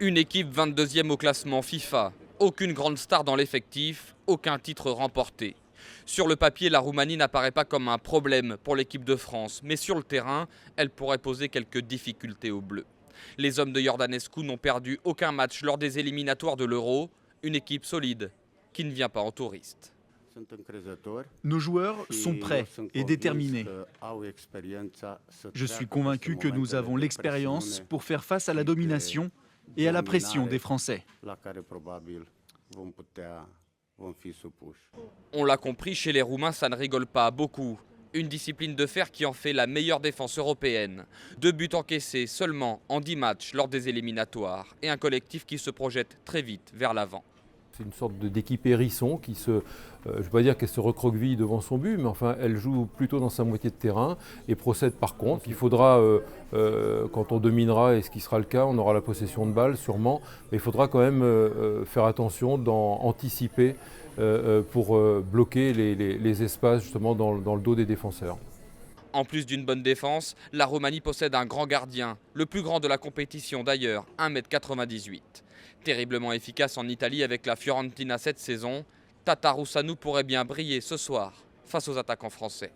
Une équipe 22e au classement FIFA, aucune grande star dans l'effectif, aucun titre remporté. Sur le papier, la Roumanie n'apparaît pas comme un problème pour l'équipe de France, mais sur le terrain, elle pourrait poser quelques difficultés aux Bleus. Les hommes de Iordanescu n'ont perdu aucun match lors des éliminatoires de l'Euro, une équipe solide qui ne vient pas en touriste. Nos joueurs sont prêts et déterminés. Je suis convaincu que nous avons l'expérience pour faire face à la domination et à la pression des Français. On l'a compris, chez les Roumains, ça ne rigole pas beaucoup. Une discipline de fer qui en fait la meilleure défense européenne. 2 buts encaissés seulement en 10 matchs lors des éliminatoires. Et un collectif qui se projette très vite vers l'avant. C'est une sorte d'équipe hérisson qui je ne veux pas dire qu'elle se recroqueville devant son but, mais enfin elle joue plutôt dans sa moitié de terrain et procède par contre. Il faudra, quand on dominera, et ce qui sera le cas, on aura la possession de balle sûrement, mais il faudra quand même faire attention anticiper pour bloquer les espaces justement dans le dos des défenseurs. En plus d'une bonne défense, la Roumanie possède un grand gardien, le plus grand de la compétition d'ailleurs, 1,98 m. Terriblement efficace en Italie avec la Fiorentina cette saison, Tatarusanu pourrait bien briller ce soir face aux attaquants français.